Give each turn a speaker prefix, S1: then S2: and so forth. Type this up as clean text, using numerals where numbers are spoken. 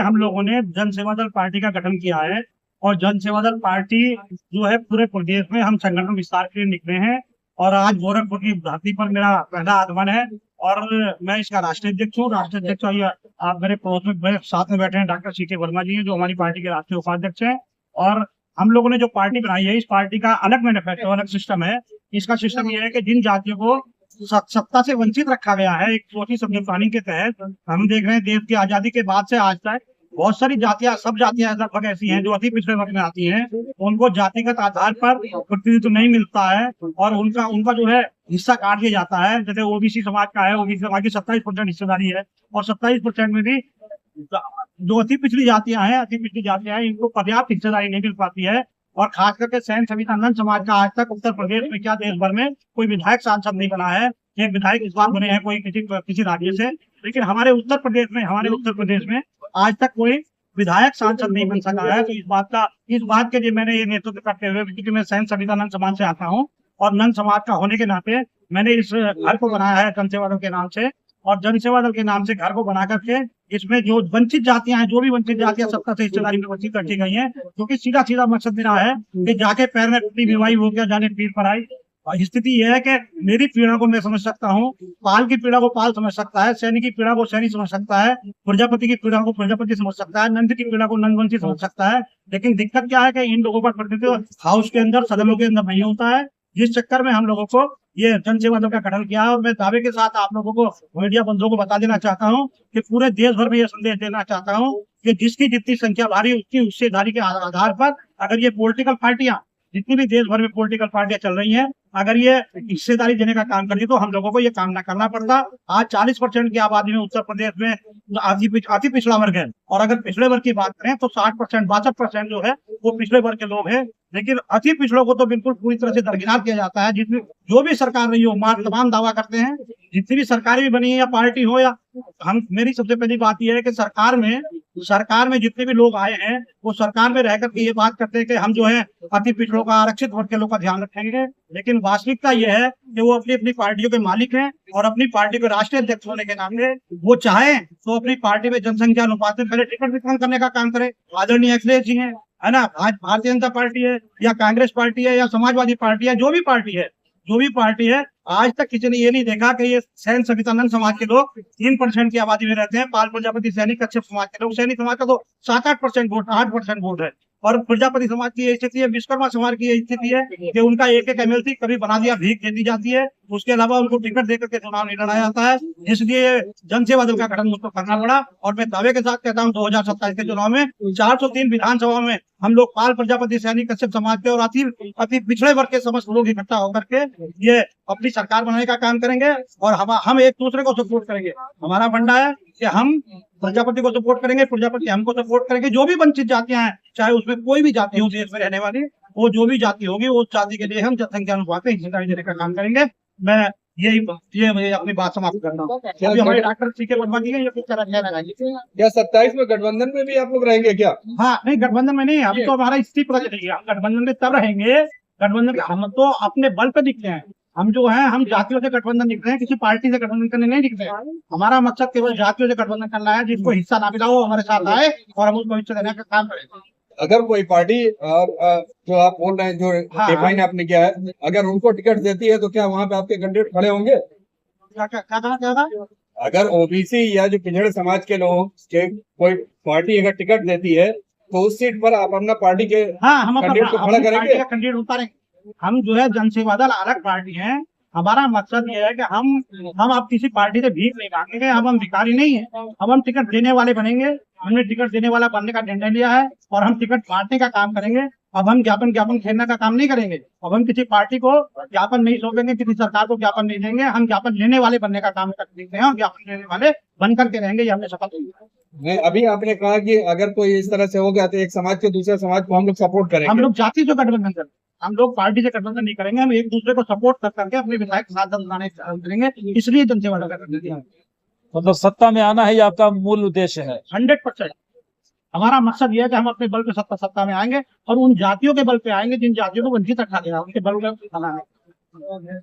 S1: हम लोगों ने जन सेवा दल पार्टी का गठन किया है और जन सेवा दल पार्टी जो है पूरे प्रदेश में हम संगठन विस्तार के लिए निकले हैं। और आज गोरखपुर की धरती पर मेरा पहला आगमन है और मैं इसका राष्ट्रीय अध्यक्ष हूँ। राष्ट्रीय अध्यक्ष और आप मेरे पड़ोस में मेरे साथ में बैठे हैं डॉक्टर सी के वर्मा जी हैं, जो हमारी पार्टी के राष्ट्रीय उपाध्यक्ष हैं। और हम लोगों ने जो पार्टी बनाई है, इस पार्टी का अलग मैनिफेस्टो, अलग सिस्टम है। इसका सिस्टम ये है कि जिन जातियों को सत्ता से वंचित रखा गया है, एक चौथी संविधान प्लानिंग के तहत हम देख रहे हैं देश की आजादी के बाद से आज तक बहुत सारी जातियां, सब जातियां लगभग ऐसी हैं जो अति पिछड़े वर्ग में आती हैं। उनको जातिगत आधार पर प्रतिनिधित्व नहीं मिलता है और उनका उनका जो है हिस्सा काट दिया जाता है। जैसे ओबीसी समाज का है, ओबीसी समाज की 27% हिस्सेदारी है और 27% में भी जो अति पिछड़ी जातियां हैं, इनको पर्याप्त हिस्सेदारी नहीं मिल पाती है। और खास करके सैन सविता नंद समाज का आज तक उत्तर प्रदेश में क्या देश भर में कोई विधायक सांसद नहीं बना है। एक विधायक इस बार बने हैं कोई किसी राज्य से, लेकिन हमारे उत्तर प्रदेश में आज तक कोई विधायक सांसद नहीं बन सका है। तो इस बात के लिए मैंने ये नेतृत्व करते हुए, क्योंकि मैं सैन सविता नंद समाज से आता हूँ और नंद समाज का होने के नाते मैंने इस घर को बनाया है जन सेवा दल के नाम से। और जन सेवा दल के नाम से घर को बना करके इसमें जो वंचित जातियां हैं, जो भी वंचित जातियां सत्ता से हिस्सेदारी में वंचित रखी गई हैं, क्योंकि सीधा सीधा मकसद मेरा है कि जाके पैर में टूटी बीमारी हो गया जाने पीठ पर आई। और स्थिति यह है कि मेरी पीड़ा को मैं समझ सकता हूँ, पाल की पीड़ा को पाल समझ सकता है, सैनिक की पीड़ा को सैनिक समझ सकता है, प्रजापति की पीड़ा को प्रजापति समझ सकता है, नंद की पीड़ा को नंदवंशी समझ सकता है। लेकिन दिक्कत क्या है कि इन लोगों का प्रतिनिधित्व हाउस के अंदर, सदनों के अंदर नहीं होता है। जिस चक्कर में हम लोगों को ये जन सेवा दल का गठन किया है। और मैं दावे के साथ आप लोगों को, मीडिया बंधुओं को बता देना चाहता हूँ कि पूरे देश भर में ये संदेश देना चाहता हूँ कि जिसकी जितनी संख्या भारी, उसकी हिस्सेदारी के आधार पर अगर ये पॉलिटिकल पार्टियां, जितनी भी देश भर में पॉलिटिकल पार्टियां चल रही हैं, अगर ये हिस्सेदारी देने का काम करती तो हम लोगों को ये काम ना करना पड़ता। आज 40% की आबादी में उत्तर प्रदेश में अति पिछड़ा वर्ग है और अगर पिछड़े वर्ग की बात करें तो 60%, 62% जो है वो पिछड़े वर्ग के लोग हैं। लेकिन अति पिछड़ों को तो बिल्कुल पूरी तरह से दरकिनार किया जाता है। जिसमें जो भी सरकार रही हो, तमाम दावा करते हैं, जितनी भी सरकारें भी बनी है या पार्टी हो या मेरी सबसे पहली बात यह है कि सरकार में जितने भी लोग आए हैं वो सरकार में रह करके ये बात करते हैं कि हम जो है अति पिछड़ों का, आरक्षित वर्ग के लोग का ध्यान रखेंगे। लेकिन वास्तविकता यह है कि वो अपनी अपनी पार्टियों के मालिक हैं और अपनी पार्टी के राष्ट्रीय अध्यक्ष होने के नाते वो चाहे तो अपनी पार्टी में जनसंख्या अनुपात में पहले टिकट वितरण करने का काम करे। आदरणीय अखिलेश जी है ना, आज भारतीय जनता पार्टी है या कांग्रेस पार्टी है या समाजवादी पार्टी है, जो भी पार्टी है, आज तक किसी ने ये नहीं देखा कि ये सैन सविता नंद समाज के लोग 3% की आबादी में रहते हैं। पाल प्रजापति सैनिक कश्यप समाज के लोग, सैनिक समाज का तो 7-8% वोट, 8% वोट है। और प्रजापति समाज की स्थिति है, विश्वकर्मा समाज की स्थिति है कि उनका एक एमएलसी कभी बना दिया, भीख दे दी जाती है, उसके अलावा उनको टिकट देकर के चुनाव नहीं लड़ा जाता है। इसलिए जन सेवा दल का गठन मुझको करना पड़ा। और मैं दावे के साथ कहता हूँ 2027 के चुनाव में 403 विधानसभा में हम लोग पाल प्रजापति सैनिक कश्यप समाज के और अति पिछड़े वर्ग के समस्त लोग इकट्ठा होकर के ये अपनी सरकार बनाने का काम करेंगे। और हम एक दूसरे को सपोर्ट करेंगे। हमारा फंडा है कि हम प्रजापति को सपोर्ट करेंगे, प्रजापति हमको सपोर्ट करेंगे। जो भी वंचित जातियां हैं, चाहे उसमें कोई भी जाति हो देश में रहने वाली, वो जो भी जाति होगी उस जाति के लिए हम जनसंख्या अनुपात में हिस्सेदारी देने का काम करेंगे। मैं ये अपनी बात समाप्त करना हूँ। हमारे डॉक्टर सी के वर्मा जी है, ये कुछ
S2: क्या 27 में गठबंधन में भी आप लोग रहेंगे क्या?
S1: हाँ, नहीं गठबंधन में नहीं, अभी तो हमारा इस्तीफा चलेगी। हम गठबंधन में तब रहेंगे, गठबंधन हम तो अपने बल पे दिखते हैं। हम जो है हम जातियों से गठबंधन दिख रहे हैं, किसी पार्टी से गठबंधन करने नहीं दिख रहे हैं। हमारा मकसद केवल जातियों से गठबंधन करना है। जिसको हिस्सा ना मिला हो हमारे साथ आए और हम उसको हिस्सा देने का काम करेंगे।
S2: अगर कोई पार्टी जो आप बोल रहे हैं, जो कैंपेन आपने किया है, अगर उनको टिकट देती है तो क्या वहाँ पे आपके कैंडिडेट खड़े होंगे?
S1: क्या
S2: अगर ओबीसी या जो पिछड़े समाज के लोग के कोई पार्टी अगर टिकट देती है तो उस सीट पर आप अपना पार्टी के कैंडिडेट को खड़ा करेंगे?
S1: कैंडिडेट उतारेंगे। हम जो है जन सेवा दल अलग पार्टी है। हमारा मकसद ये है कि हम अब किसी पार्टी से भीख नहीं मांगेंगे। हम भिखारी नहीं है, अब हम टिकट देने वाले बनेंगे। हमने टिकट देने वाला बनने का निर्णय लिया है और हम टिकट बांटने का काम करेंगे। अब हम ज्ञापन खेलने का काम नहीं करेंगे। अब हम किसी पार्टी को ज्ञापन नहीं सौंपेंगे, किसी सरकार को ज्ञापन नहीं देंगे। हम ज्ञापन लेने वाले बनने का काम करते हैं और ज्ञापन लेने वाले बन करके रहेंगे। ये हमने शपथ ली है।
S2: अभी आपने कहा कि अगर कोई इस तरह से हो गया तो एक समाज के दूसरे समाज को हम लोग सपोर्ट करेंगे।
S1: हम लोग जाति से गठबंधन करेंगे, हम लोग पार्टी से गठबंधन नहीं करेंगे। हम एक दूसरे को सपोर्ट कर करके अपने विधायक सांसद बनाने करेंगे। इसलिए जन सेवा दल का गठन किया।
S3: मतलब सत्ता में आना ही आपका मूल उद्देश्य है?
S1: 100% हमारा मकसद यह है कि हम अपने बल पे सत्ता में आएंगे और उन जातियों के बल पे आएंगे जिन जातियों को वंचित रखा गया, उनके बल पे आएंगे।